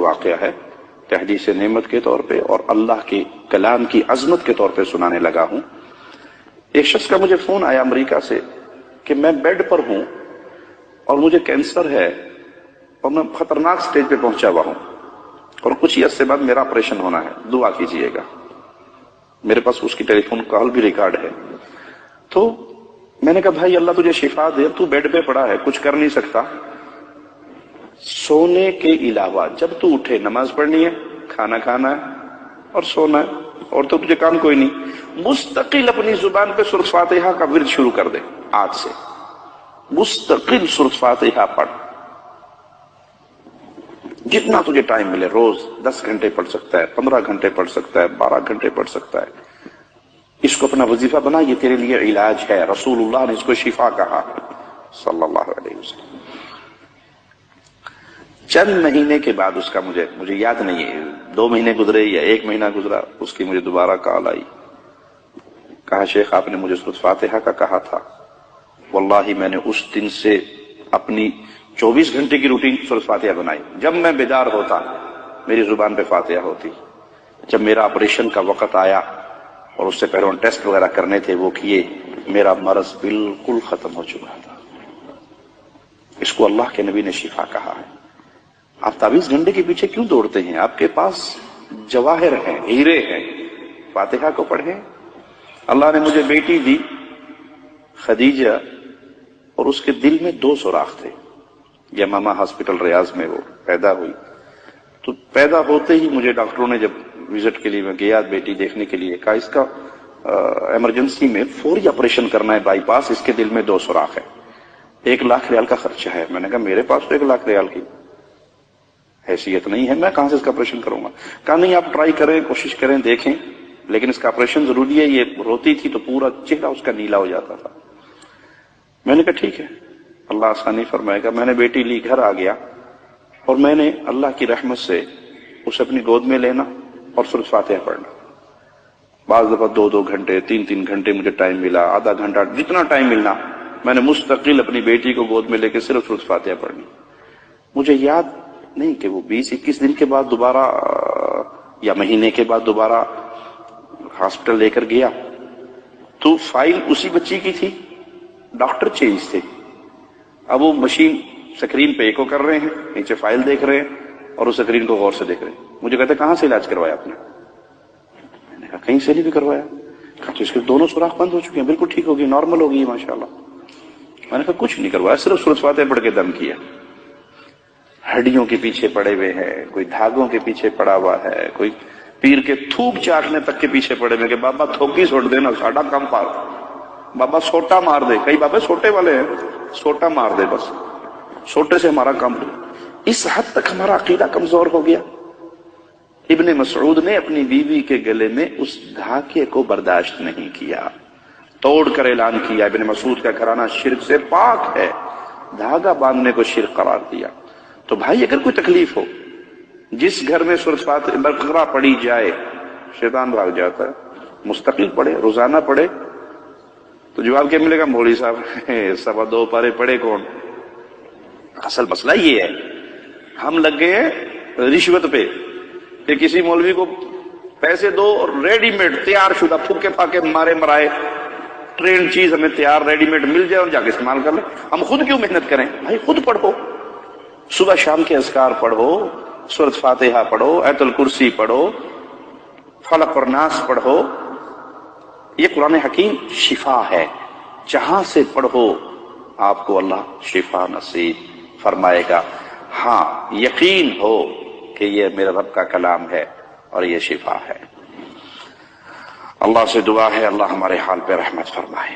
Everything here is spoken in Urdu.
واقعہ ہے تحدیث نعمت کے طور پہ اور اللہ کے کلام کی عظمت کے طور پہ سنانے لگا ہوں۔ ایک شخص کا مجھے فون آیا امریکہ سے کہ میں بیڈ پر ہوں اور مجھے کینسر ہے اور میں خطرناک سٹیج پہ پہنچا ہوا ہوں اور کچھ ہی عرصے بعد میرا آپریشن ہونا ہے، دعا کیجئے گا۔ میرے پاس اس کی ٹیلی فون کال بھی ریکارڈ ہے۔ تو میں نے کہا بھائی اللہ تجھے شفا دے، تو بیڈ پہ پڑا ہے، کچھ کر نہیں سکتا، سونے کے علاوہ جب تو اٹھے نماز پڑھنی ہے، کھانا کھانا ہے اور سونا ہے، اور تو تجھے کام کوئی نہیں، مستقل اپنی زبان پہ سورۃ فاتحہ کا ورد شروع کر دے آج سے، مستقل سورۃ فاتحہ پڑھ، جتنا تجھے ٹائم ملے، روز 10 گھنٹے پڑھ سکتا ہے، 15 گھنٹے پڑھ سکتا ہے، 12 گھنٹے پڑھ سکتا ہے، اس کو اپنا وظیفہ بنا، یہ تیرے لیے علاج ہے۔ رسول اللہ نے اس کو شفا کہا صلی اللہ علیہ وسلم۔ چند مہینے کے بعد اس کا مجھے یاد نہیں ہے 2 مہینے گزرے یا 1 مہینہ گزرا، اس کی مجھے دوبارہ کال آئی، کہا شیخ آپ نے مجھے سورۃ فاتحہ کا کہا تھا، واللہ میں نے اس دن سے اپنی 24 گھنٹے کی روٹین سورۃ فاتحہ بنائی، جب میں بیدار ہوتا میری زبان پہ فاتحہ ہوتی، جب میرا آپریشن کا وقت آیا اور اس سے پہلے ٹیسٹ وغیرہ کرنے تھے وہ کیے، میرا مرض بالکل ختم ہو چکا تھا۔ اس کو اللہ کے نبی نے شفا کہا ہے۔ آپ 24 گھنٹے کے پیچھے کیوں دوڑتے ہیں؟ آپ کے پاس جواہر ہیں، ہیرے ہیں، فاتحہ کو پڑھیں۔ اللہ نے مجھے بیٹی دی خدیجہ، اور اس کے دل میں 2 سوراخ تھے، یمامہ ہاسپٹل ریاض میں وہ پیدا ہوئی، تو پیدا ہوتے ہی مجھے ڈاکٹروں نے جب وزٹ کے لیے میں گیا بیٹی دیکھنے کے لیے، کہا اس کا ایمرجنسی میں فوری آپریشن کرنا ہے، بائی پاس، اس کے دل میں 2 سوراخ ہے، 1 لاکھ ریال کا خرچہ ہے۔ میں نے کہا میرے پاس تو 1 لاکھ ریال کی حیثیت نہیں ہے، میں کہاں سے اس کا آپریشن کروں گا؟ کہا نہیں آپ ٹرائی کریں، کوشش کریں، دیکھیں، لیکن اس کا آپریشن ضروری ہے۔ یہ روتی تھی تو پورا چہرہ اس کا نیلا ہو جاتا تھا۔ میں نے کہا ٹھیک ہے، اللہ آسانی فرمائے گا۔ میں نے بیٹی لی، گھر آ گیا، اور میں نے اللہ کی رحمت سے اسے اپنی گود میں لینا اور سورۃ فاتحہ پڑھنا۔ بعض دفعہ 2 گھنٹے، 3 گھنٹے مجھے ٹائم ملا، آدھا گھنٹہ، جتنا ٹائم ملنا، میں نے مستقل اپنی بیٹی کو گود میں لے کے صرف سورۃ فاتحہ پڑھنی۔ مجھے یاد نہیں کہ وہ 20-21 دن کے بعد دوبارہ یا مہینے کے بعد دوبارہ ہاسپٹل لے کر گیا تو فائل اسی بچی کی تھی، ڈاکٹر چینج تھے۔ اب وہ مشین سکرین پہ ایکو کر رہے ہیں، نیچے فائل دیکھ رہے ہیں اور اس سکرین کو غور سے دیکھ رہے ہیں۔ مجھے کہتے کہاں سے علاج کروایا آپ نے؟ میں نے کہا کہیں سے نہیں بھی کروایا۔ کہا تو اس کے 2 سوراخ بند ہو چکے ہیں، بالکل ٹھیک ہوگی، نارمل ہوگی ماشاءاللہ۔ میں نے کہا کچھ نہیں کروایا، صرف سورۃ فاتحہ پڑھ کے دم کیا۔ ہڈیوں کے پیچھے پڑے ہوئے ہیں، کوئی دھاگوں کے پیچھے پڑا ہوا ہے، کوئی پیر کے تھوک چاٹنے تک کے پیچھے پڑے ہوئے کہ بابا تھوکی چھوڑ دینا، ساڈا کام پار، بابا سوٹا مار دے، کئی بابے سوٹے والے ہیں، سوٹا مار دے، بس سوٹے سے ہمارا کام۔ اس حد تک ہمارا عقیدہ کمزور ہو گیا۔ ابن مسعود نے اپنی بیوی کے گلے میں اس دھاگے کو برداشت نہیں کیا، توڑ کر اعلان کیا ابن مسعود کا گھرانہ شرک سے پاک ہے، دھاگا باندھنے کو شرک قرار دیا۔ تو بھائی اگر کوئی تکلیف ہو، جس گھر میں سورۃ فاتحہ بقرہ پڑھی جائے شیطان بھاگ جاتا ہے، مستقل پڑھے، روزانہ پڑھے، تو جواب کیا ملے گا؟ مولوی صاحب 2.25 پارے پڑھے کون؟ اصل مسئلہ یہ ہے، ہم لگ گئے ہیں رشوت پہ کہ کسی مولوی کو پیسے دو اور ریڈی میڈ تیار شدہ پھوکے پھاکے مارے مرائے ٹرینڈ چیز ہمیں تیار ریڈی میڈ مل جائے اور جا کے استعمال کر لیں۔ ہم خود کیوں محنت کریں؟ بھائی خود پڑھو، صبح شام کے اذکار پڑھو، سورۃ فاتحہ پڑھو، آیت الکرسی پڑھو، فلق اور ناس پڑھو۔ یہ قرآن حکیم شفا ہے، جہاں سے پڑھو آپ کو اللہ شفا نصیب فرمائے گا۔ ہاں یقین ہو کہ یہ میرے رب کا کلام ہے اور یہ شفا ہے۔ اللہ سے دعا ہے اللہ ہمارے حال پہ رحمت فرمائے۔